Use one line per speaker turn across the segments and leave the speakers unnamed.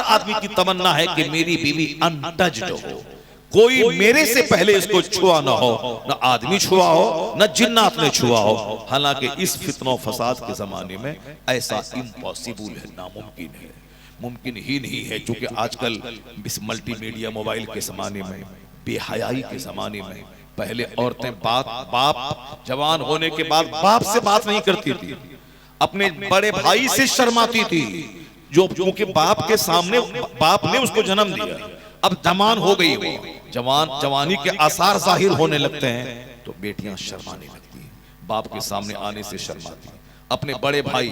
आदमी की तमन्ना है कि मेरी बीवी अनटच्ड हो, कोई मेरे से पहले इसको छुआ ना हो, न आदमी छुआ हो न जिन्नात ने छुआ हो। हालांकि इस फितना फसाद के जमाने में ऐसा इम्पॉसिबल है, नामुमकिन है, मुमकिन ही नहीं है। क्योंकि आजकल इस मल्टीमीडिया मोबाइल के जमाने में, बेहयाई के जमाने में, पहले औरतें बाप जवान होने के बाद बाप से बात नहीं करती थी, अपने बड़े भाई से शर्माती थी, जो क्योंकि बाप के सामने बाप ने उसको जन्म दिया। अब जवान हो गई वो, जवानी के आसार जाहिर होने लगते हैं तो बेटियां शर्माने लगती हैं, बाप के सामने आने से शर्माती हैं, अपने बड़े भाई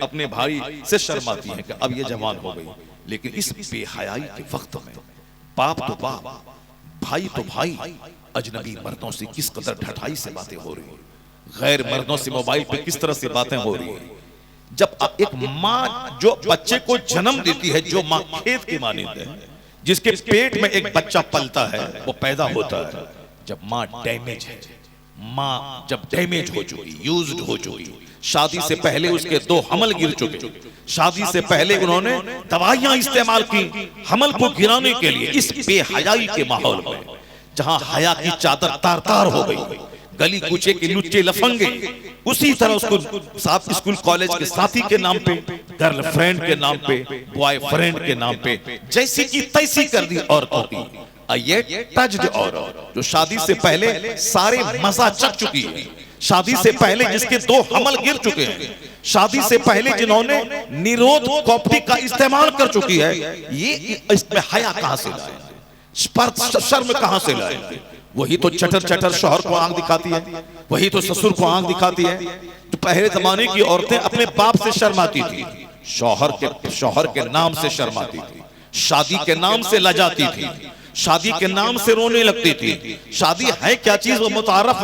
अपने भाई से शर्माती हैं कि अब ये जवान हो गई। लेकिन इस बेहयाई के वक्त में बाप तो बाप, भाई तो भाई, अजनबी मर्दों से किस कदर ढठाई से बातें हो रही हैं, गैर मर्दों से मोबाइल पे किस तरह से बातें हो रही हैं। जब एक माँ जो बच्चे को जन्म देती है, जो माँ खेत की मानिंद है, जिसके पेट में एक बच्चा पलता है, वो पैदा होता है, जब माँ डैमेज है, माँ जब डैमेज हो चुकी, यूज्ड हो चुकी, शादी से पहले उसके 2 हमल गिर चुके, शादी से पहले उन्होंने दवाइयां इस्तेमाल की हमल को गिराने के लिए, इस बेहयाई के माहौल में जहां हया की चादर तार तार हो गई, गली कूचे के लुच्चे लफंगे उसी तरह उसको साथ स्कूल कॉलेज के साथी के नाम पे, गर्लफ्रेंड के नाम पे, बॉयफ्रेंड के नाम पे जैसी की तैसी कर दी औरतों की। ये टच्ड औरत जो शादी से पहले सारे मजा चख चुकी है, शादी से पहले जिसके 2 हमल गिर चुके हैं, शादी से पहले जिन्होंने निरोध कॉप्टी का इस्तेमाल कर चुकी है, ये इसमें हया कहां से लाएंगे, शर्म कहां से लाएंगे। वही तो चटर चटर शौहर को आंख दिखाती है, वही तो ससुर को आंख दिखाती है। तो पहले जमाने की औरतें अपने बाप से शर्माती थी, शौहर के नाम से शर्माती थी, शादी के नाम से लजाती थी, शादी के नाम से रोने लगती थी। शादी है क्या चीज वो मुतारफ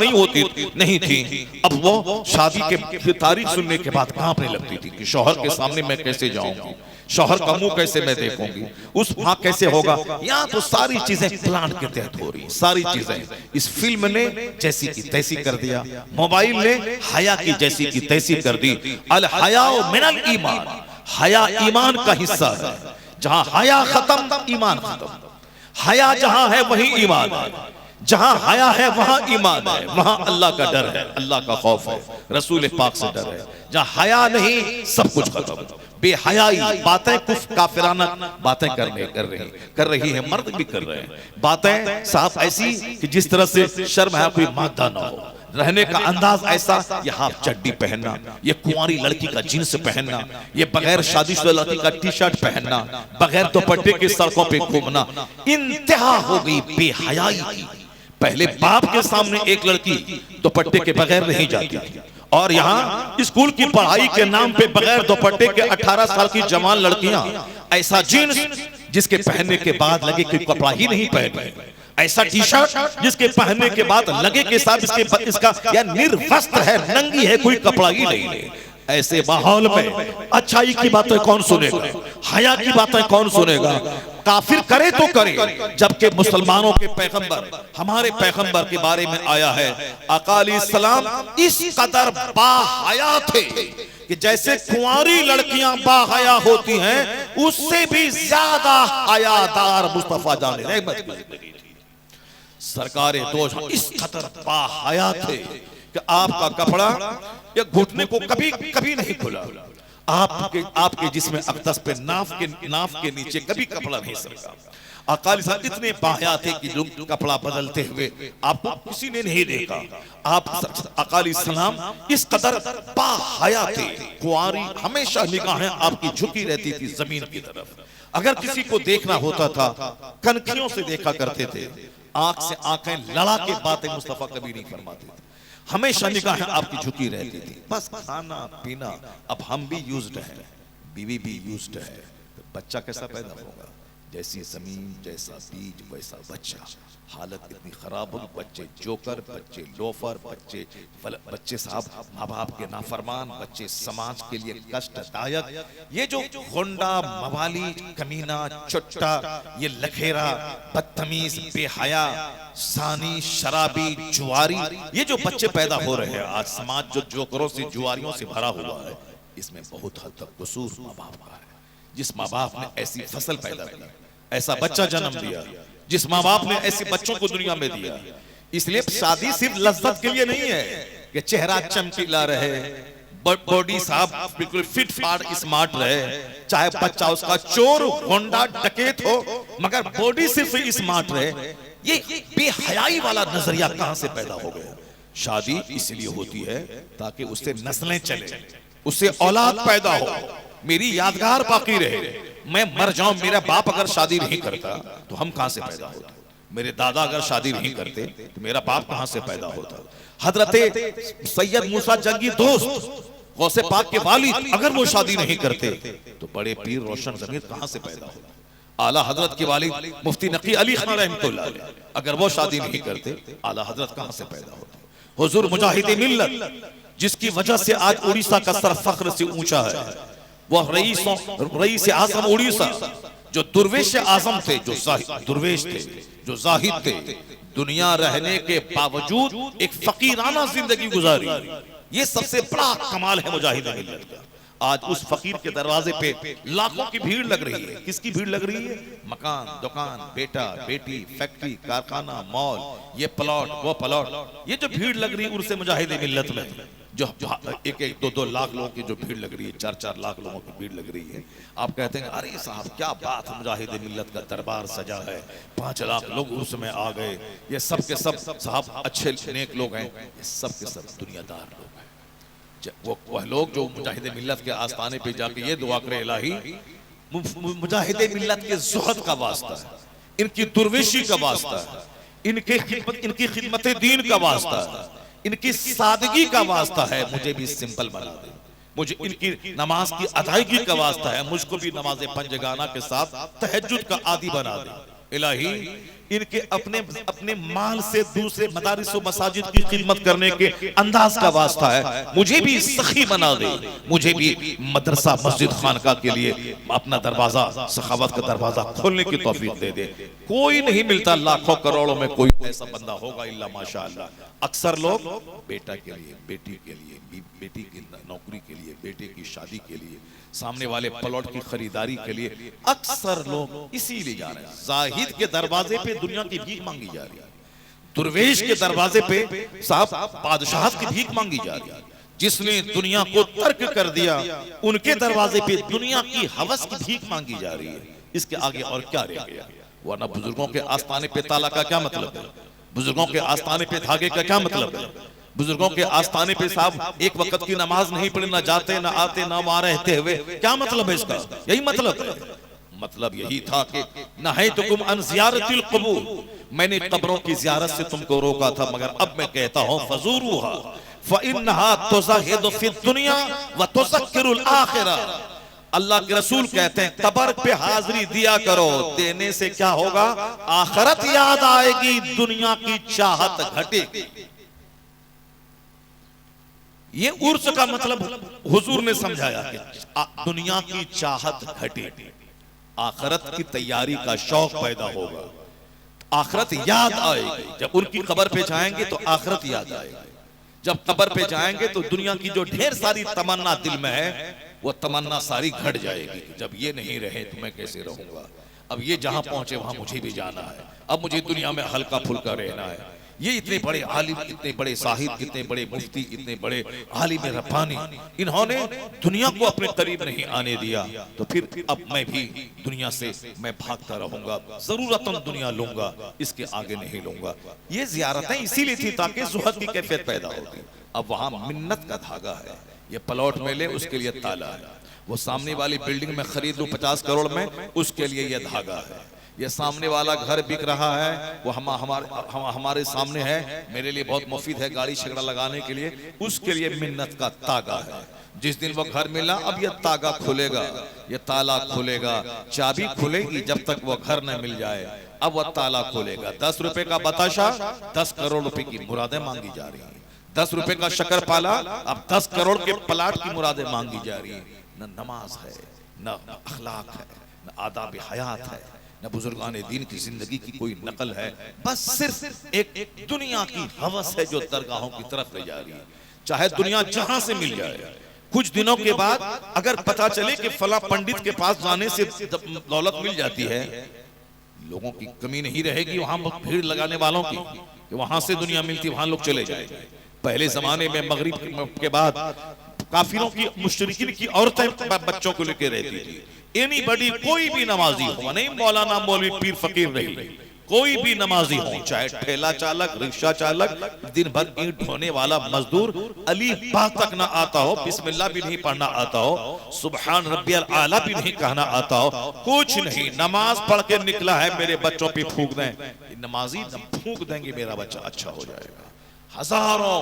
नहीं थी। अब वो शादी के तारीख सुनने के बाद कांपने लगती थी कि शौहर के सामने मैं कैसे जाऊंगी, शौहर का मुंह कैसे मैं देखूंगी, उस वहां कैसे होगा। यहाँ तो सारी चीजें प्लान के तहत हो रही, सारी चीजें इस फिल्म ने जैसी की तैसी कर दिया, मोबाइल ने हया की जैसी की तैसी कर दी। अल हया मिनल ईमान, हया ईमान का हिस्सा है, जहां हया खत्म ईमान खत्म। हया जहां है वही ईमान है, जहां हया है वहां ईमान है, वहां अल्लाह का डर है, अल्लाह का खौफ है, रसूल पाक से डर है। जहां हया नहीं सब कुछ खत्म। बेहयाई बातें कुछ काफिराना बातें कर रही है, मर्द भी कर रहे हैं बातें साफ ऐसी कि जिस तरह से शर्म है कोई मादा ना हो, रहने का अंदाज ऐसा, ये हाफ चड्डी पहनना, ये कुंवारी लड़की का जींस पहनना, ये बगैर शादीशुदा लड़की का टी-शर्ट पहनना, बगैर दुपट्टे के सड़कों पे घूमना, इंतहा हो गई बेहयाई की। पहले बाप के सामने एक लड़की दुपट्टे के बगैर नहीं जाती थी, और यहाँ स्कूल की पढ़ाई के नाम पे बगैर दुपट्टे के 18 साल की जवान लड़कियां, ऐसा जीन्स जिसके पहनने के बाद लगे कि कपड़ा ही नहीं पहन रहे, ऐसा टी-शर्ट जिसके पहनने के बाद लगे के साथ इसका या निर्वस्त्र है, नंगी है, कोई कपड़ा ही नहीं है। ऐसे माहौल में अच्छाई की बातें कौन सुनेगा, हया की बातें कौन सुनेगा। काफिर करे तो करे, जबकि मुसलमानों के पैगंबर, हमारे पैगंबर के बारे में आया है, आका अलैहिस्सलाम इस कदर बाहया थे कि जैसे कुंवारी लड़कियां बाहया होती हैं, उससे भी ज्यादा हयादार मुस्तफा जाने रहमत की जिंदगी थी। सरकारे दो इस कदर बाहया थे कि आपका कपड़ा या घुटने को कभी कभी नहीं खुला, आपके जिस्म अक़दस पे नाफ के नीचे कभी कपड़ा नहीं सरका। अकाली साहब इतने बाहया थे कि लोग कपड़ा बदलते हुए आपको किसी ने नहीं देखा। आप अकाली सलाम इस कदर बाहया थे, कुंवारी हमेशा निगाहें आपकी झुकी रहती थी जमीन की तरफ। अगर किसी को देखना होता था कनखियों से देखा करते थे, आंख से आंखें लड़ा के बातें मुस्तफा कभी नहीं फरमाते थे, हमेशा निगाहें आपकी झुकी रहती थी। बस खाना पीना, अब हम भी यूज्ड हैं, बीवी भी यूज्ड है, तो बच्चा कैसा पैदा होगा, जैसी जमीन जैसा बीज वैसा बच्चा। हालत इतनी खराब होगी, बच्चे जोकर, बच्चे लोफर, बच्चे साहब माँ बाप के नाफरमान, बच्चे समाज के लिए कष्टदायक। ये जो गुंडा, मवाली, कमीना, चुट्टा, ये लखेरा, बदतमीज, बेहया, सानी, शराबी, जुआरी, ये जो बच्चे पैदा हो रहे हैं आज, समाज जो जोकरों से जुआरियों से भरा हुआ है, इसमें बहुत हद तक कसूर माँ बाप का है। जिस माँ बाप ने ऐसी फसल पैदा की, ऐसा बच्चा जन्म दिया, जिस माँ बाप ने ऐसे बच्चों को दुनिया में दिया। इसलिए शादी सिर्फ लज्जत के लिए नहीं है कि चेहरा चमकीला रहे, बॉडी साहब बिल्कुल फिट फाट स्मार्ट रहे, चाहे बच्चा उसका चोर होंडा डकैत हो मगर बॉडी सिर्फ स्मार्ट रहे। ये बेहयाई वाला नजरिया कहां से पैदा हो गया? शादी इसलिए होती है ताकि उससे नस्लें चले, उससे औलाद पैदा हो, मेरी यादगार बाकी रहे। मैं मर जाऊं, मेरा बाप अगर शादी नहीं करता तो हम कहां से पैदा होते? मेरे दादा अगर शादी नहीं करते तो मेरा बाप कहां से पैदा होता? हजरत सैयद मूसा जंगी दोस्त गौसे पाक के वालिद अगर वो शादी नहीं करते तो बड़े पीर रोशन जमीर कहां से पैदा होता? आला हजरत के वालिद मुफ्ती नकी अली खान रहमतुल्लाह अलैह अगर वो शादी नहीं करते आला हजरत कहां से पैदा होता? हुजूर मुजाहिदे मिल्लत जिसकी वजह से आज उड़ीसा का सर फख्र से ऊंचा है, वह रईस आजम उड़ीसा जो दुर्वेश आजम थे, जो दुर्वेश थे, जो जाहिद थे, दुनिया रहने के बावजूद एक फकीराना जिंदगी गुजारी। ये सबसे बड़ा कमाल है मुजाहिदे मिल्लत का। आज उस फकीर के दरवाजे पे लाखों की भीड़ लग रही है। किसकी भीड़ लग रही है? मकान, दुकान, बेटा, बेटी, फैक्ट्री, कारखाना, मॉल, ये प्लॉट, वो प्लॉट, ये जो भीड़ लग रही है उनसे मुजाहिदे मिल्लत में जो एक एक दो दो लाख लोगों की जो भीड़ लग रही है, 4-4 लाख लोगों की भीड़ लग रही है। आप कहते हैं अरे साहब क्या बात है, मुजाहिदे मिल्लत का दरबार सजा है, 5 लाख लोग उसमें आ गए, ये सब के सब साहब अच्छे नेक लोग हैं, ये सब के सब दुनियादार लोग हैं। वह लोग जो मुजाहिदे मिल्लत के आस्थाने पे जाके ये दुआ करे इलाही मुजाहिदे मिल्लत के ज़ुहद का वास्ता है, इनकी दुर्वेशी का वास्ता है, इनकी खिदमत दीन का वास्ता है, इनकी सादगी का वास्ता है, मुझे भी सिंपल बना दे, मुझे इनकी नमाज की अदायगी का वास्ता है, मुझको भी नमाज पंजगाना के साथ तहज्जुद का आदी बना दे इलाही। इनके अपने माल से दूसरे मदारिस व मसाजिद की खिदमत करने के अंदाज का वास्ता है, मुझे भी सखी बना दे, मुझे भी मदरसा मस्जिद खानका के लिए अपना दरवाजा, सखावत का दरवाजा खोलने की तौफीक दे दे। कोई नहीं मिलता, लाखों करोड़ों में कोई ऐसा बंदा होगा इल्ला माशाअल्लाह। अक्सर लोग बेटा के लिए, बेटी के लिए, बेटी की नौकरी के लिए, बेटे की शादी के लिए, सामने वाले प्लॉट की खरीदारी के लिए अक्सर लोग इसीलिए जा रहे हैं। जाहिद के दरवाजे पे दुनिया की भीख मांगी जा रही है, दुर्वेश के दरवाजे पे साहब बादशाहत की भीख मांगी जा रही है। जिसने दुनिया को तर्क कर दिया उनके दरवाजे पे दुनिया की हवस की भीख मांगी जा रही है। इसके आगे और क्या रह गया? वरना बुजुर्गों के आस्थाने पे ताला का क्या मतलब है? बुजुर्गों के आस्थाने पे धागे का क्या मतलब है? बुजुर्गों के आस्थाने पे साहब एक वक्त की नमाज नहीं पढ़े, ना जाते ना आते ना वहां रहते हुए, क्या मतलब है इसका? यही मतलब है। मतलब यही था कि नहैतुकुम अन ज़ियारतिल क़ुबूर, मैंने कब्रों की ज़ियारत से तुमको रोका था, मगर अब मैं कहता हूं फज़ूरूहा फ़इन्नहा तुज़हिदु फ़िद दुनिया व तुज़क्किरुल आखिरह। अल्लाह के रसूल कहते हैं कब्र पे हाजिरी दिया करो, देने से क्या होगा? आखिरत याद आएगी, दुनिया की चाहत घटेगी। ये उर्स का मतलब हुजूर ने समझाया कि दुनिया की चाहत घटेगी, आखिरत की तैयारी का शौक पैदा होगा, आखिरत याद आएगी। जब उनकी कब्र पे जाएंगे तो आखिरत याद आएगी, जब कब्र पे जाएंगे तो दुनिया की जो ढेर सारी तमन्ना दिल में है वो तमन्ना सारी घट जाएगी। जब ये नहीं रहे तो मैं कैसे रहूंगा? अब ये जहां पहुंचे वहां मुझे भी जाना है, अब मुझे दुनिया में हल्का फुल्का रहना है। ये इतने बड़े आलिम, इतने बड़े साहिब, इतने बड़े मुफ्ती, इतने बड़े आलिम रब्बानी, इन्होंने दुनिया को अपने करीब नहीं आने दिया, तो फिर अब मैं भी दुनिया से मैं भागता रहूंगा, जरूरतमंद दुनिया लूंगा, इसके आगे नहीं लूंगा। ये जियारतें इसीलिए थी ताकि ज़ुहद की कैफियत पैदा होती। अब वहां मिन्नत का धागा है, ये प्लॉट में ले उसके लिए ताला है, वो सामने वाली बिल्डिंग में खरीद लूं 50 करोड़ में उसके लिए ये धागा है, ये सामने वाला घर बिक रहा है वो हमारे सामने है, मेरे लिए बहुत मुफीद है गाड़ी छगड़ा लगाने के लिए, उसके लिए मिन्नत का तागा है। जिस दिन वो घर मिला अब ये तागा खुलेगा, ये ताला खुलेगा, चाबी खुलेगी जब तक वो घर न मिल जाए, अब वो ताला खुलेगा। 10 रुपए का बताशा 10 करोड़ रुपए की मुरादें मांगी जा रही है, 10 रुपए का शक्कर पाला अब 10 करोड़ के प्लाट की मुरादें मांगी जा रही है। न नमाज है, न अखलाक है, न आदाब हयात है, न बुजुर्गान दीन की जिंदगी की कोई नकल है, बस सिर्फ एक दुनिया की हवस है जो दरगाहों की तरफ ले जा रही है। चाहे दुनिया जहां से मिल जाए, कुछ दिनों के बाद अगर पता चले कि फला पंडित के पास जाने से दौलत मिल जाती है, लोगों की कमी नहीं रहेगी वहां भीड़ लगाने वालों की, कि वहां से दुनिया मिलती वहां लोग चले जाएंगे। पहले जमाने में मगरिब के बाद काफिरों की मुश्रिकीन की औरतें बच्चों को लेकर रहती थी। एनी बड़ी कोई भी नमाजी हो, नहीं मौलाना मौलवी पीर फकीर नहीं, कोई भी नमाजी हो, चाहे ठेला चालक, रिक्शा चालक, दिन भर ईंट ढोने वाला मजदूर, अली बा तक ना आता हो, बिस्मिल्लाह भी नहीं पढ़ना आता हो, सुबहान रब्बियल आला भी नहीं कहना आता हो, कुछ नहीं, नमाज पढ़ के निकला है, मेरे बच्चों पे फूंक दें, नमाजी फूंक देंगे मेरा बच्चा अच्छा हो जाएगा। हजारों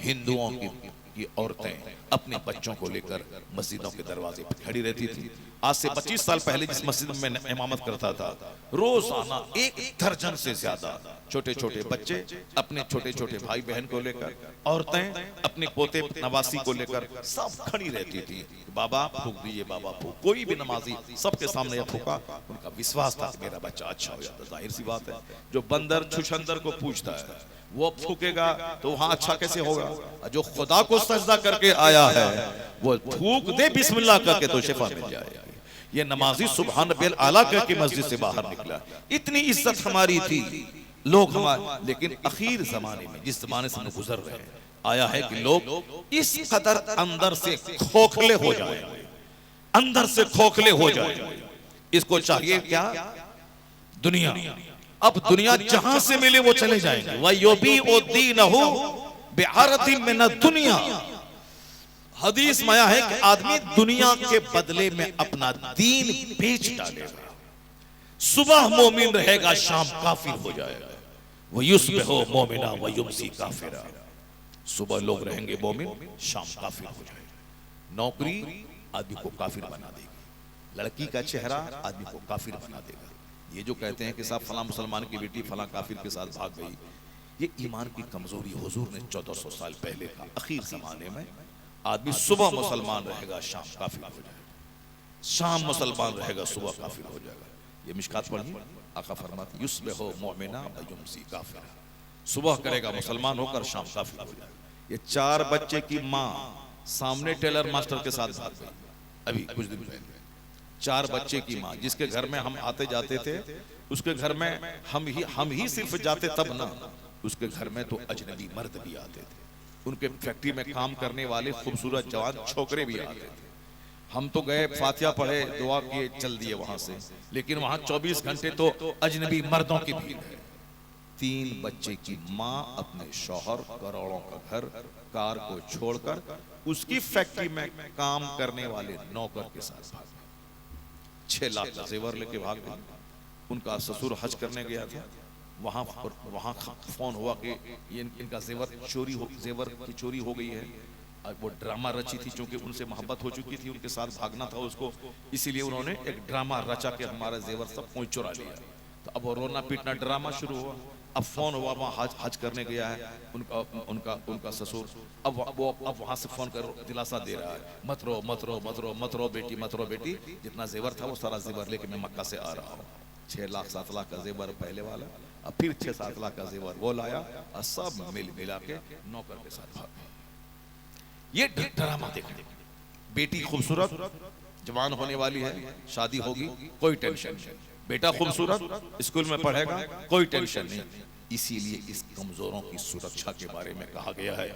हिंदुओं की औरतें अपने बच्चों को लेकर मस्जिदों के दरवाजे पर खड़ी रहती थी। आज से 25 साल पहले जिस मस्जिद में मैं इमामत करता था, रोजाना 1 दर्जन से ज्यादा छोटे छोटे बच्चे अपने छोटे छोटे भाई बहन को लेकर, औरतें अपने पोते नवासी को लेकर सब खड़ी रहती थी। बाबा फूंक दीजिए, बाबा फूंक। कोई भी नमाजी सबके सामने यह फूका, उनका विश्वास था कि मेरा बच्चा अच्छा हो जाता। जाहिर सी बात है, जो बंदर छुछंदर को पूछता है वो फूकेगा तो वहां अच्छा कैसे होगा? जो खुदा को सजदा करके आया है वो फूक दे बिस्मिल्लाह करके तो शिफा मिल जाएगी। ये नमाजी सुभान रब्बियल आला करके मस्जिद से बाहर निकला। इतनी इज्जत हमारी थी लोग हमारे, लेकिन अखीर जमाने में जिस जमाने से हम गुजर रहे हैं, आया है कि लोग इस कदर अंदर से खोखले हो जाए, अंदर से खोखले हो जाए। इसको चाहिए क्या? दुनिया। अब दुनिया जहां से मिले वो चले जाएंगे। वयुबीउद्दीनहु बिअरदी मिन दुनिया। हदीस में आया है कि आदमी दुनिया के बदले में अपना दीन बेच डालेगा। सुबह मोमिन रहेगा, शाम काफिर हो जाएगा। वयुस्बिहु मोमिना वयुमसी काफिरा। सुबह लोग रहेंगे मोमिन, शाम काफिर हो जाएगा। नौकरी आदमी को काफिर बना देगी, लड़की का चेहरा आदमी को काफिर बना देगा। ये जो कहते हैं कि साहब फला मुसलमान की बेटी फला काफिर के साथ भाग गई, ये ईमान की कमजोरी। हुजूर ने 1400 साल पहले का आखिर जमाने में आदमी सुबह मुसलमान रहेगा, शाम काफिर हो जाएगा, शाम मुसलमान रहेगा, सुबह काफिर हो जाएगा। ये मिशकात पढ़िए, आका फरमाते युस्बिहु मुमिना व युमसी काफिरा। सुबह करेगा मुसलमान होकर, शाम काफिर हो जाएगा। ये 4 बच्चे की माँ सामने टेलर मास्टर के साथ भाग गई अभी कुछ दिन पहले। 4 बच्चे की माँ, जिसके घर में हम आते जाते थे, उसके घर में हम ही सिर्फ जाते तब ना, उसके घर में तो अजनबी मर्द भी आते थे। उनके फैक्ट्री में काम करने वाले खूबसूरत जवान छोकरे भी आते थे। हम तो गए, फातिहा पढ़े, दुआ किए, चल दिए वहां से, लेकिन वहां 24 घंटे तो अजनबी मर्दों की भीड़ है। 3 बच्चे की माँ अपने शौहर, करोड़ों का घर, कार को छोड़कर उसकी फैक्ट्री में काम करने वाले नौकर के साथ भाग गए। 6 लाख का जेवर लेके भाग गए। उनका ससुर हज करने गया था, वहां फोन हुआ कि इनका जेवर की चोरी हो गई है। वो ड्रामा रची थी, क्योंकि उनसे मोहब्बत हो चुकी थी, उनके साथ भागना था उसको, इसीलिए उन्होंने एक ड्रामा रचा के हमारा जेवर सब कोई चुरा लिया। तो अब वो रोना पीटना ड्रामा शुरू हुआ। अब फोन हुआ, वहाँ हज करने गया है उनका ससुर। अब वहां से फोन कर दिलासा दे रहा है, मत रो मत रो मत रो मत रो बेटी, मत रो बेटी। जितना जेवर था वो सारा जेवर लेके मैं मक्का से आ रहा हूँ। 6 लाख 7 लाख का जेवर पहले वाला, अब फिर 6-7 लाख का जेवर वो लाया, और सब मिला के नौकर के साथ भाग गए। ये ड्रामा देखने। बेटी खूबसूरत जवान होने वाली है, शादी होगी, कोई टेंशन नहीं। बेटा खूबसूरत स्कूल में पढ़ेगा, कोई टेंशन नहीं। इसीलिए इस कमजोरों की सुरक्षा के बारे में कहा गया है